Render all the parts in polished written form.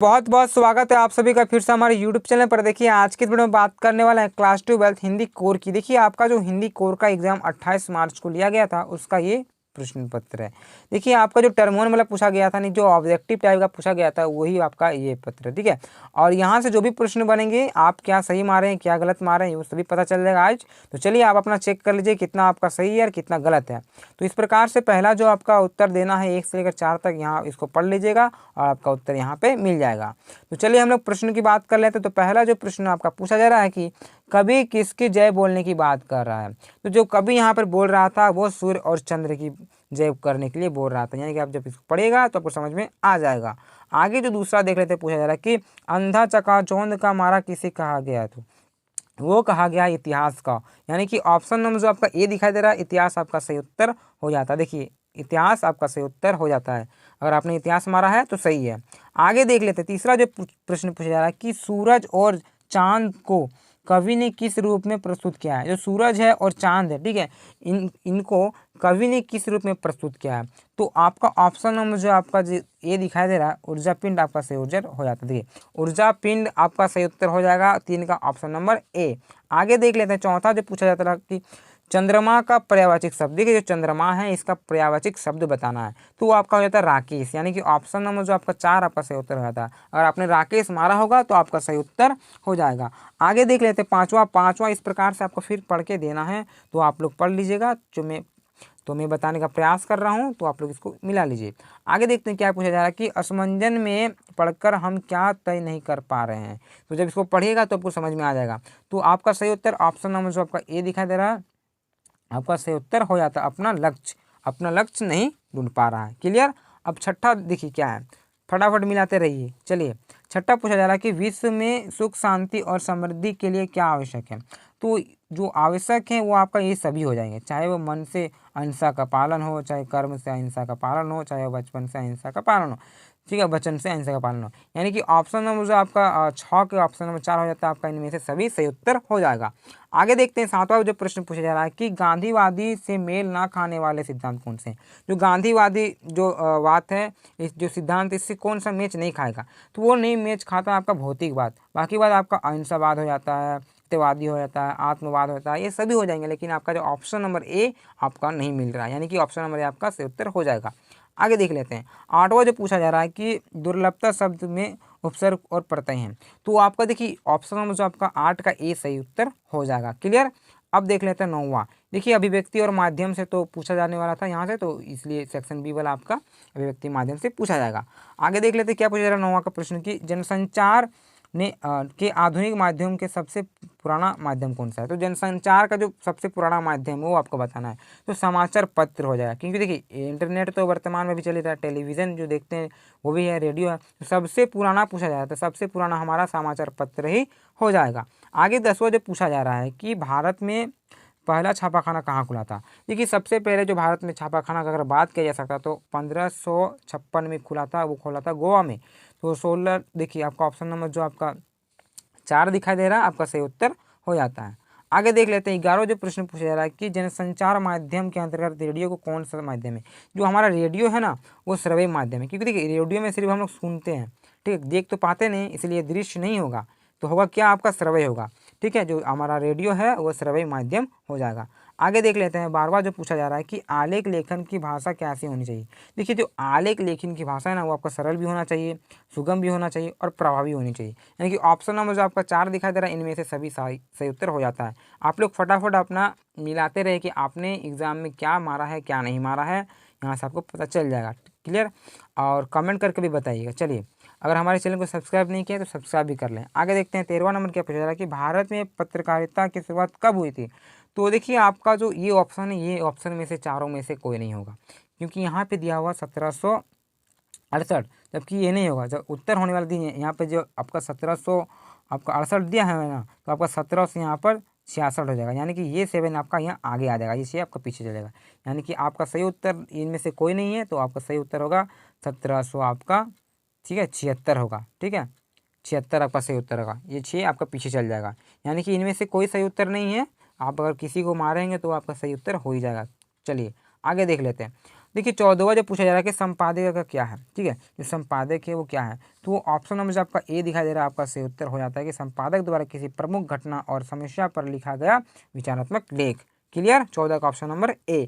बहुत बहुत स्वागत है आप सभी का फिर से हमारे यूट्यूब चैनल पर। देखिए आज की वीडियो में बात करने वाला है क्लास 12 हिंदी कोर की। देखिए आपका जो हिंदी कोर का एग्जाम 28 मार्च को लिया गया था उसका ये प्रश्न पत्र है। देखिए आपका जो टर्म वन वाला पूछा गया था, नहीं जो ऑब्जेक्टिव टाइप का पूछा गया था वही आपका ये पत्र है, ठीक है। और यहाँ से जो भी प्रश्न बनेंगे आप क्या सही मारे हैं क्या गलत मारे हैं वो सभी पता चल जाएगा आज। तो चलिए आप अपना चेक कर लीजिए कितना आपका सही है और कितना गलत है। तो इस प्रकार से पहला जो आपका उत्तर देना है 1 से लेकर 4 तक, यहाँ इसको पढ़ लीजिएगा और आपका उत्तर यहाँ पे मिल जाएगा। तो चलिए हम लोग प्रश्न की बात कर लेते हैं। तो पहला जो प्रश्न आपका पूछा जा रहा है कि कवि किसकी जय बोलने की बात कर रहा है। तो जो कवि यहाँ पर बोल रहा था वो सूर्य और चंद्र की जय करने के लिए बोल रहा था, यानी कि आप जब इसको पढ़ेगा तो आपको समझ में आ जाएगा। आगे जो दूसरा देख लेते हैं, पूछा जा रहा है कि अंधा चकाचौंध का मारा किसे कहा गया। तो वो कहा गया इतिहास का, यानी कि ऑप्शन नंबर जो आपका ए दिखाई दे रहा है इतिहास आपका सही उत्तर हो जाता है। देखिए इतिहास आपका सही उत्तर हो जाता है, अगर आपने इतिहास मारा है तो सही है। आगे देख लेते हैं तीसरा जो प्रश्न पूछा जा रहा है कि सूरज और चांद को कवि ने किस रूप में प्रस्तुत किया है। जो सूरज है और चांद है, ठीक है, इनको कवि ने किस रूप में प्रस्तुत किया है। तो आपका ऑप्शन नंबर जो आपका ये दिखाई दे रहा है ऊर्जा पिंड आपका सही उत्तर हो जाता है। देखिए ऊर्जा पिंड आपका सही उत्तर हो जाएगा 3 का ऑप्शन नंबर ए। आगे देख लेते हैं चौथा जो पूछा जाता है कि चंद्रमा का पर्यायवाची शब्द। देखिए जो चंद्रमा है इसका पर्यायवाची शब्द बताना है, तो वो आपका हो जाता है राकेश, यानी कि ऑप्शन नंबर जो आपका 4 आपका सही उत्तर हो जाता है। अगर आपने राकेश मारा होगा तो आपका सही उत्तर हो जाएगा। आगे देख लेते हैं पांचवा इस प्रकार से आपको फिर पढ़ के देना है, तो आप लोग पढ़ लीजिएगा। जो मैं बताने का प्रयास कर रहा हूँ तो आप लोग इसको मिला लीजिए। आगे देखते हैं क्या पूछा जा रहा है कि असमंजन में पढ़कर हम क्या तय नहीं कर पा रहे हैं। तो जब इसको पढ़िएगा तो आपको समझ में आ जाएगा। तो आपका सही उत्तर ऑप्शन नंबर जो आपका ए दिखाई दे रहा है आपका सही उत्तर हो जाता है अपना लक्ष्य नहीं ढूंढ पा रहा है। क्लियर। अब छठा देखिए क्या है, फटाफट मिलाते रहिए। चलिए छठा पूछा जा रहा है कि विश्व में सुख शांति और समृद्धि के लिए क्या आवश्यक है। तो जो आवश्यक है वो आपका ये सभी हो जाएंगे, चाहे वो मन से अहिंसा का पालन हो, चाहे कर्म से अहिंसा का पालन हो, चाहे बचपन से अहिंसा का पालन हो, ठीक है, वचन से अहिंसा का पालन हो। यानी कि ऑप्शन नंबर जो आपका 6 के ऑप्शन नंबर 4 हो जाता है आपका, इनमें से सभी सही उत्तर हो जाएगा। आगे देखते हैं सातवां जो प्रश्न पूछा जा रहा है कि गांधीवादी से मेल ना खाने वाले सिद्धांत कौन से हैं। जो गांधीवादी जो बात है, इस जो सिद्धांत इससे कौन सा मैच नहीं खाएगा। तो वो नहीं मैच खाता आपका भौतिकवाद, बाकी बात आपका अहिंसावाद हो जाता है, सत्यवादी हो जाता है, आत्मवाद होता है, ये सभी हो जाएंगे। लेकिन आपका जो ऑप्शन नंबर ए आपका नहीं मिल रहा है, यानी कि ऑप्शन नंबर ए आपका सही उत्तर हो जाएगा। आगे देख लेते हैं आठवां जो पूछा जा रहा है कि दुर्लभता शब्द में उपसर्ग और प्रत्यय हैं। तो आपका देखिए ऑप्शन नंबर जो आपका 8 का ए सही उत्तर हो जाएगा। क्लियर। अब देख लेते हैं 9वां। देखिए अभिव्यक्ति और माध्यम से तो पूछा जाने वाला था यहाँ से, तो इसलिए सेक्शन बी वाला आपका अभिव्यक्ति माध्यम से पूछा जाएगा। आगे देख लेते हैं क्या पूछा जा रहा है 9वां का प्रश्न की जनसंचार ने के आधुनिक माध्यम के सबसे पुराना माध्यम कौन सा है। तो जनसंचार का जो सबसे पुराना माध्यम है वो आपको बताना है, तो समाचार पत्र हो जाएगा। क्योंकि देखिए इंटरनेट तो वर्तमान में भी चल रहा है, टेलीविज़न जो देखते हैं वो भी है, रेडियो है, तो सबसे पुराना पूछा जाता है, सबसे पुराना हमारा समाचार पत्र ही हो जाएगा। आगे 10वां जो पूछा जा रहा है कि भारत में पहला छापाखाना कहाँ खुला था। देखिए सबसे पहले जो भारत में छापाखाना का अगर बात किया जा सकता तो 1556 में खुला था, वो खुला था गोवा में। तो 16 देखिए आपका ऑप्शन नंबर जो आपका 4 दिखाई दे रहा है आपका सही उत्तर हो जाता है। आगे देख लेते हैं 11वां जो प्रश्न पूछा जा रहा है कि जनसंचार माध्यम के अंतर्गत रेडियो को कौन सा माध्यम है। जो हमारा रेडियो है ना वो श्रव्य माध्यम है, क्योंकि देखिए रेडियो में सिर्फ हम लोग सुनते हैं, ठीक है, देख तो पाते नहीं, इसलिए दृश्य नहीं होगा, तो होगा क्या आपका श्रव्य होगा, ठीक है। जो हमारा रेडियो है वो श्रव्य माध्यम हो जाएगा। आगे देख लेते हैं 12वां जो पूछा जा रहा है कि आलेख लेखन की भाषा कैसी होनी चाहिए। देखिए जो आलेख लेखन की भाषा है ना वो आपका सरल भी होना चाहिए, सुगम भी होना चाहिए और प्रभावी होनी चाहिए। यानी कि ऑप्शन नंबर जो आपका 4 दिखाई दे रहा है इनमें से सभी सही उत्तर हो जाता है। आप लोग फटाफट अपना मिलाते रहे कि आपने एग्जाम में क्या मारा है क्या नहीं मारा है, यहाँ से आपको पता चल जाएगा। क्लियर। और कमेंट करके भी बताइएगा। चलिए अगर हमारे चैनल को सब्सक्राइब नहीं किया तो सब्सक्राइब भी कर लें। आगे देखते हैं 13वां नंबर क्या पूछा जा रहा है कि भारत में पत्रकारिता की शुरुआत कब हुई थी। तो देखिए आपका जो ये ऑप्शन है ये ऑप्शन में से चारों में से कोई नहीं होगा, क्योंकि यहाँ पे दिया हुआ 1768, जबकि ये नहीं होगा। जब उत्तर होने वाला दिन है यहाँ पे जो आपका 1700 आपका 68 दिया है ना, तो आपका 17 से यहाँ पर 66 हो जाएगा, यानी कि ये 7 आपका यहाँ आगे आ जाएगा, ये 6 आपका पीछे चलेगा। यानी कि आपका सही उत्तर इनमें से कोई नहीं है, तो आपका सही उत्तर होगा 1700 आपका, ठीक है, 76 होगा, ठीक है, 76 आपका सही उत्तर होगा। ये 6 आपका पीछे चल जाएगा, यानी कि इनमें से कोई सही उत्तर नहीं है। आप अगर किसी को मारेंगे तो आपका सही उत्तर हो ही जाएगा। चलिए आगे देख लेते हैं देखिए 14वां जो पूछा जा रहा है कि संपादक का क्या है, ठीक है, जो संपादक है वो क्या है, तो वो ऑप्शन नंबर जो आपका ए दिखाई दे रहा है आपका सही उत्तर हो जाता है कि संपादक द्वारा किसी प्रमुख घटना और समस्या पर लिखा गया विचारात्मक लेख। क्लियर, 14 का ऑप्शन नंबर ए।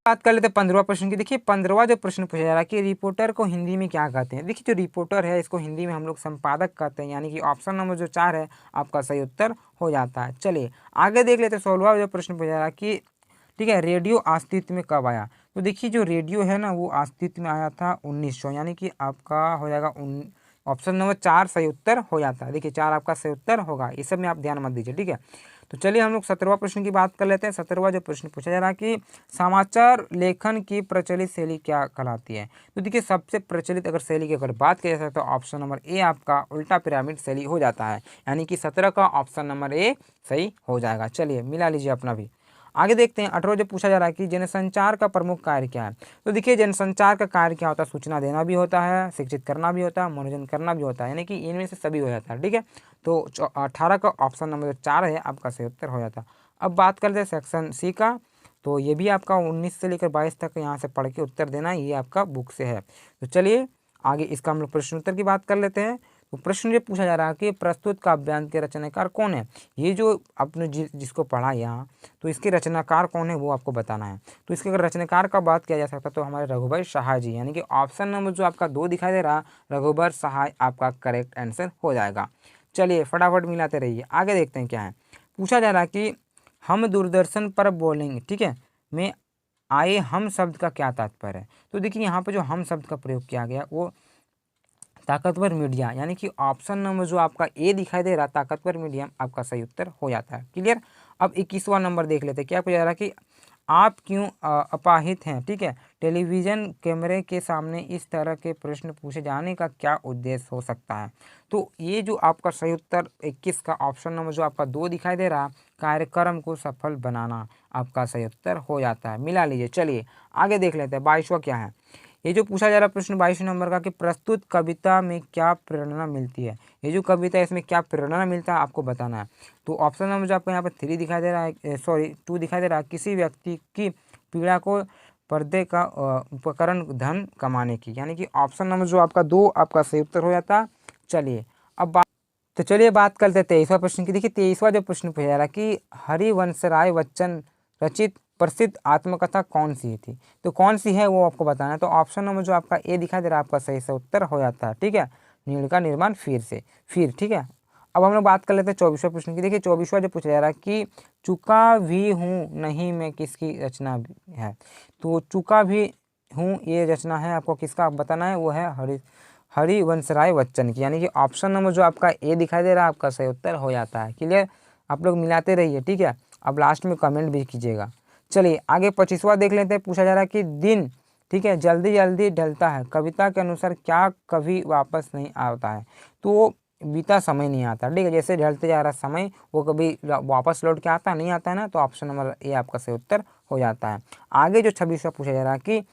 बात कर लेते हैं 15वां प्रश्न की। देखिए 15वां जो प्रश्न पूछा जा रहा है कि रिपोर्टर को हिंदी में क्या कहते हैं। देखिए जो रिपोर्टर है इसको हिंदी में हम लोग संपादक कहते हैं, यानी कि ऑप्शन नंबर जो 4 है आपका सही उत्तर हो जाता है। चलिए आगे देख लेते हैं 16वां जो प्रश्न पूछा जा रहा है कि ठीक है, रेडियो अस्तित्व में कब आया। तो देखिए जो रेडियो है ना वो अस्तित्व में आया था 1900, यानी कि आपका हो जाएगा ऑप्शन नंबर 4 सही उत्तर हो जाता है। देखिए 4 आपका सही उत्तर होगा, इस सब में आप ध्यान मत दीजिए, ठीक है। तो चलिए हम लोग 17वां प्रश्न की बात कर लेते हैं। 17वां जो प्रश्न पूछा जा रहा है कि समाचार लेखन की प्रचलित शैली क्या कहलाती है। तो देखिए सबसे प्रचलित अगर शैली की अगर बात की जाए तो ऑप्शन नंबर ए आपका उल्टा पिरामिड शैली हो जाता है, यानी कि 17 का ऑप्शन नंबर ए सही हो जाएगा। चलिए मिला लीजिए अपना भी। आगे देखते हैं 18वां जो पूछा जा रहा है कि जनसंचार का प्रमुख कार्य क्या है। तो देखिए जनसंचार का कार्य क्या होता है, सूचना देना भी होता है, शिक्षित करना भी होता है, मनोरंजन करना भी होता है, यानी कि इनमें से सभी हो जाता है, ठीक है। तो 18 का ऑप्शन नंबर 4 है आपका सही उत्तर हो जाता है। अब बात करते हैं सेक्शन सी का। तो ये भी आपका 19 से लेकर 22 तक यहाँ से पढ़ के उत्तर देना, ये आपका बुक से है। तो चलिए आगे इसका हम लोग प्रश्न उत्तर की बात कर लेते हैं। तो प्रश्न ये पूछा जा रहा है कि प्रस्तुत काव्यांश के रचनाकार कौन है। ये जो आपने जिसको पढ़ा यहाँ, तो इसके रचनाकार कौन है वो आपको बताना है। तो इसके अगर रचनाकार का बात किया जा सकता तो हमारे रघुबर सहाय जी, यानी कि ऑप्शन नंबर जो आपका 2 दिखाई दे रहा रघुबर सहाय आपका करेक्ट आंसर हो जाएगा। चलिए फटाफट मिलाते रहिए। आगे देखते हैं क्या है। पूछा जा रहा है कि हम दूरदर्शन पर बोलेंगे, ठीक है, में आए हम शब्द का क्या तात्पर्य है। तो देखिए यहाँ पर जो हम शब्द का प्रयोग किया गया वो ताकतवर मीडिया, यानी कि ऑप्शन नंबर जो आपका ए दिखाई दे रहा ताकतवर मीडियम आपका सही उत्तर हो जाता है। क्लियर। अब 21वां नंबर देख लेते हैं। क्या पूछा जा रहा है कि आप क्यों अपाहित हैं, ठीक है, टेलीविज़न कैमरे के सामने इस तरह के प्रश्न पूछे जाने का क्या उद्देश्य हो सकता है। तो ये जो आपका सही उत्तर 21 का ऑप्शन नंबर जो आपका 2 दिखाई दे रहा कार्यक्रम को सफल बनाना आपका सही उत्तर हो जाता है। मिला लीजिए। चलिए आगे देख लेते हैं 22वां क्या है। ये जो पूछा जा रहा है प्रश्न 22 नंबर का कि प्रस्तुत कविता में क्या प्रेरणा मिलती है। ये जो कविता है इसमें क्या प्रेरणा मिलता है आपको बताना है। तो ऑप्शन नंबर जो आपको यहाँ पर 3 दिखाई दे रहा है, सॉरी 2 दिखाई दे रहा है, किसी व्यक्ति की पीड़ा को पर्दे का उपकरण धन कमाने की, यानी कि ऑप्शन नंबर जो आपका 2 आपका सही उत्तर हो जाता है। चलिए अब तो चलिए बात करते हैं 23वां प्रश्न की। देखिए 23वां जो प्रश्न पूछा जा रहा है कि हरिवंशराय बच्चन रचित प्रसिद्ध आत्मकथा कौन सी थी। तो कौन सी है वो आपको बताना है। तो ऑप्शन नंबर जो आपका ए दिखाई दे रहा है आपका सही से उत्तर हो जाता है, ठीक है, नील का निर्माण फिर, ठीक है। अब हम लोग बात कर लेते हैं 24वां प्रश्न की। देखिए 24वां जो पूछा जा रहा है कि चुका भी हूँ नहीं मैं किसकी रचना है। तो चुका भी हूँ ये रचना है आपको किसका बताना है, वो है हरिवंशराय बच्चन की, यानी कि ऑप्शन नंबर जो आपका ए दिखाई दे रहा है आपका सही उत्तर हो जाता है। क्लियर। आप लोग मिलाते रहिए, ठीक है। अब लास्ट में कमेंट भी कीजिएगा। चलिए आगे 25वां देख लेते हैं। पूछा जा रहा है कि दिन, ठीक है, जल्दी जल्दी ढलता है, कविता के अनुसार क्या कभी वापस नहीं आता है। तो बीता समय नहीं आता, ठीक है, जैसे ढलते जा रहा समय वो कभी वापस लौट के आता नहीं आता है ना, तो ऑप्शन नंबर ए आपका सही उत्तर हो जाता है। आगे जो 26वां पूछा जा रहा है कि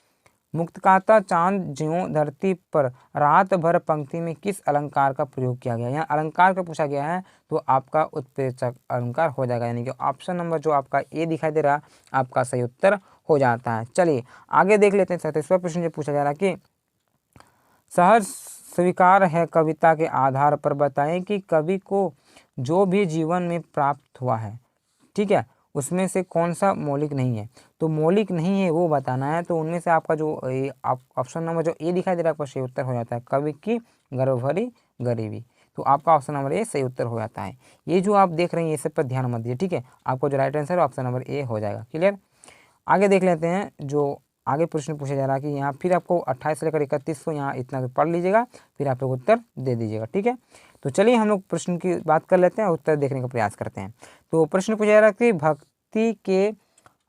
मुक्तकाता चांद ज्यों धरती पर रात भर पंक्ति में किस अलंकार का प्रयोग किया गया। यहाँ अलंकार का पूछा गया है तो आपका उत्प्रेरक अलंकार हो जाएगा, यानी कि ऑप्शन नंबर जो आपका ए दिखाई दे रहा आपका सही उत्तर हो जाता है। चलिए आगे देख लेते हैं 37वां प्रश्न जो पूछा जा रहा है कि सहज स्वीकार है कविता के आधार पर बताएं कि कवि को जो भी जीवन में प्राप्त हुआ है, ठीक है, उसमें से कौन सा मौलिक नहीं है। तो मौलिक नहीं है वो बताना है। तो उनमें से आपका जो ऑप्शन नंबर जो ए दिखाई दे रहा है आपका सही उत्तर हो जाता है, कवि की गर्भ भरी गरीबी। तो आपका ऑप्शन नंबर ए सही उत्तर हो जाता है। ये जो आप देख रहे हैं ये सब पर ध्यान मत दीजिए, ठीक है, आपको जो राइट आंसर है ऑप्शन नंबर ए हो जाएगा। क्लियर। आगे देख लेते हैं जो आगे प्रश्न पूछा जा रहा है कि यहाँ फिर आपको 28 से लेकर 31 को यहाँ इतना तो पढ़ लीजिएगा, फिर आप लोग उत्तर दे दीजिएगा, ठीक है। तो चलिए हम लोग प्रश्न की बात कर लेते हैं, उत्तर देखने का प्रयास करते हैं। तो प्रश्न पूछा जा रहा है कि भक्ति के,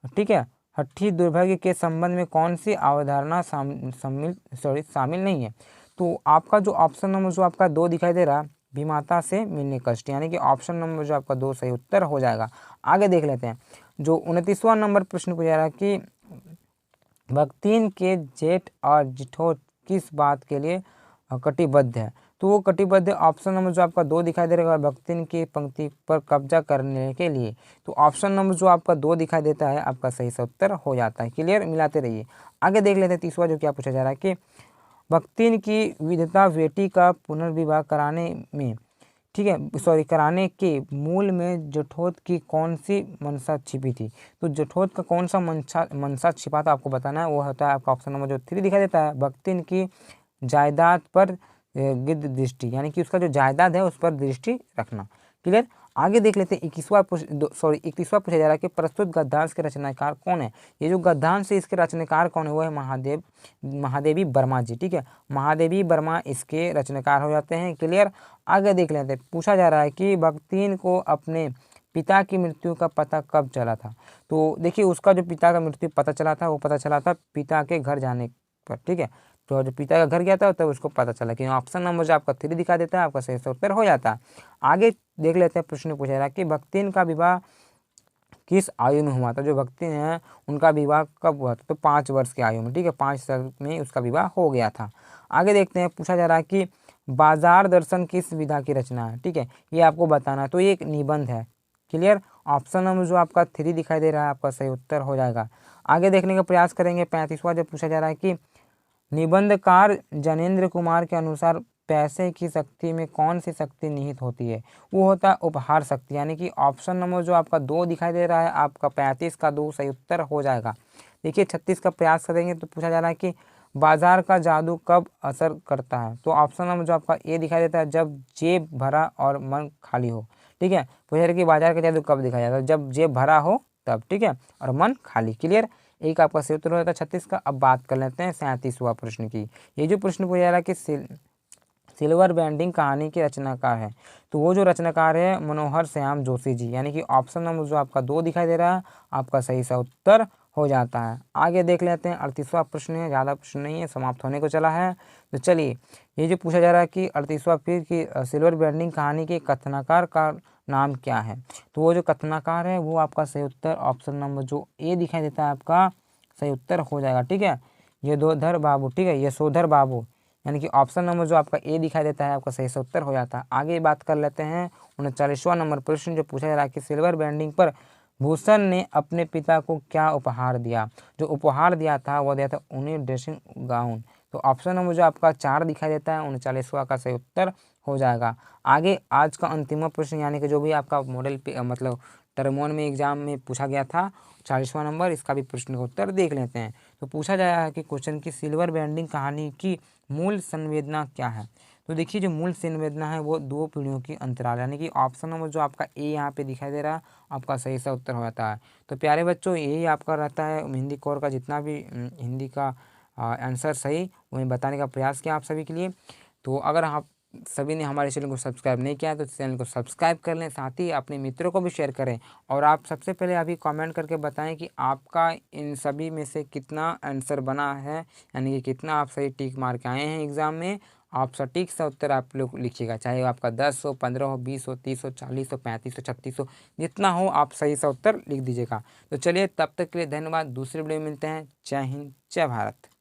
ठीक है, हठी दुर्भाग्य के संबंध में कौन सी अवधारणा शामिल नहीं है। तो आपका जो ऑप्शन नंबर जो आपका 2 दिखाई दे रहा विमाता से मिलने कष्ट, यानी कि ऑप्शन नंबर जो आपका 2 सही उत्तर हो जाएगा। आगे देख लेते हैं जो 29वां नंबर प्रश्न पूछा जा रहा है कि भक्तिन के जेठ और जिठोर किस बात के लिए कटिबद्ध है। तो वो कटिबद्ध ऑप्शन नंबर जो आपका 2 दिखाई दे रहा है भक्तिन की पंक्ति पर कब्जा करने के लिए, तो ऑप्शन नंबर जो आपका 2 दिखाई देता है आपका सही सा उत्तर हो जाता है। क्लियर, मिलाते रहिए। आगे देख लेते हैं तीसरा जो क्या पूछा जा रहा है कि भक्तिन की विधवा बेटी का पुनर्विवाह कराने में, ठीक है, सॉरी, कराने के मूल में जठोत की कौन सी मंशा छिपी थी। तो जठोत का कौन सा मंशा छिपा था आपको बताना है। वो होता है आपका ऑप्शन नंबर जो 3 दिखाई देता है, भक्तिन की जायदाद पर गिद्ध दृष्टि, यानी कि उसका जो जायदाद है उस पर दृष्टि रखना। क्लियर। आगे देख लेते हैं 31वां पूछा जा रहा है कि प्रस्तुत गद्यांश के रचनाकार कौन है। ये जो गद्यांश है इसके रचनाकार कौन है, वो है महादेवी वर्मा जी। ठीक है, महादेवी वर्मा इसके रचनाकार हो जाते हैं। क्लियर। आगे देख लेते हैं, पूछा जा रहा है कि भक्तिन को अपने पिता की मृत्यु का पता कब चला था। तो देखिए उसका जो पिता का मृत्यु पता चला था वो पता चला था पिता के घर जाने पर। ठीक है, तो जब पिता का घर गया था तब उसको पता चला कि ऑप्शन नंबर जो आपका 3 दिखा देता है आपका सही उत्तर हो जाता है। आगे देख लेते हैं, प्रश्न पूछा जा रहा है कि भक्तिन का विवाह किस आयु में हुआ था। जो भक्तिन है उनका विवाह कब हुआ था, तो 5 वर्ष की आयु में। ठीक है, 5 साल में उसका विवाह हो गया था। आगे देखते हैं, पूछा जा रहा है कि बाजार दर्शन किस विधा की रचना है। ठीक है, ये आपको बताना है, तो ये एक निबंध है। क्लियर। ऑप्शन नंबर जो आपका 3 दिखाई दे रहा है आपका सही उत्तर हो जाएगा। आगे देखने का प्रयास करेंगे। 35वां जो पूछा जा रहा है कि निबंधकार जनेंद्र कुमार के अनुसार पैसे की शक्ति में कौन सी शक्ति निहित होती है। वो होता है उपहार शक्ति, यानी कि ऑप्शन नंबर जो आपका 2 दिखाई दे रहा है आपका 35 का 2 सही उत्तर हो जाएगा। देखिए 36 का प्रयास करेंगे तो पूछा जा रहा है कि बाजार का जादू कब असर करता है। तो ऑप्शन नंबर जो आपका ए दिखाई देता है जब जेब भरा और मन खाली हो। ठीक है, पूछा जा रहा है कि बाजार का जादू कब दिखाया जाता है, जब जेब भरा हो तब। ठीक है, और मन खाली। क्लियर, एक आपका सही उत्तर हो जाता है 36 का। अब बात कर लेते हैं 37वां प्रश्न की। ये जो प्रश्न पूछा जा रहा है कि सिल्वर बैंडिंग कहानी के रचनाकार है, तो वो जो रचनाकार है मनोहर श्याम जोशी जी, यानी कि ऑप्शन नंबर जो आपका 2 दिखाई दे रहा है आपका सही सा उत्तर हो जाता है। आगे देख लेते हैं 38वां प्रश्न है, ज़्यादा प्रश्न नहीं है, समाप्त होने को चला है। तो चलिए, ये जो पूछा जा रहा है कि 38वां फिर की सिल्वर बैंडिंग कहानी के कथनाकार का नाम क्या है। तो वो जो कथनाकार है वो आपका सही उत्तर ऑप्शन नंबर जो ए दिखाई देता है आपका सही उत्तर हो जाएगा। ठीक है, यशोधर बाबू। ठीक है, यशोधर बाबू, यानी कि ऑप्शन नंबर जो आपका ए दिखाई देता है आपका सही से उत्तर हो जाता है। आगे बात कर लेते हैं 39वां नंबर प्रश्न जो पूछा जा रहा है कि सिल्वर बैंडिंग पर भूषण ने अपने पिता को क्या उपहार दिया। जो उपहार दिया था वो दिया था उन्हें ड्रेसिंग गाउन। तो ऑप्शन नंबर जो आपका 4 दिखाई देता है 39वां का सही उत्तर हो जाएगा। आगे आज का अंतिम प्रश्न, यानी कि जो भी आपका मॉडल मतलब टर्म 1 में एग्जाम में पूछा गया था 40वां नंबर, इसका भी प्रश्न का उत्तर देख लेते हैं। तो पूछा जाया है कि क्वेश्चन की सिल्वर बैंडिंग कहानी की मूल संवेदना क्या है। तो देखिए जो मूल संवेदना है वो 2 पीढ़ियों की अंतराल, यानी कि ऑप्शन नंबर जो आपका ए यहाँ पे दिखाई दे रहा है आपका सही सा उत्तर हो जाता है। तो प्यारे बच्चों यही आपका रहता है हिंदी कोर का जितना भी हिंदी का आंसर सही वही बताने का प्रयास किया आप सभी के लिए। तो अगर आप सभी ने हमारे चैनल को सब्सक्राइब नहीं किया है तो चैनल को सब्सक्राइब कर लें, साथ ही अपने मित्रों को भी शेयर करें। और आप सबसे पहले अभी कमेंट करके बताएं कि आपका इन सभी में से कितना आंसर बना है, यानी कि कितना आप सही टिक मार के आए हैं एग्ज़ाम में। आप सटीक सा उत्तर आप लोग लिखिएगा, चाहे आपका 10 हो, 15 हो, 20 हो, 30 हो, 40 हो, 35 हो, 36 हो, जितना हो आप सही सा उत्तर लिख दीजिएगा। तो चलिए तब तक के लिए धन्यवाद, दूसरे वीडियो में मिलते हैं। जय हिंद, जय भारत।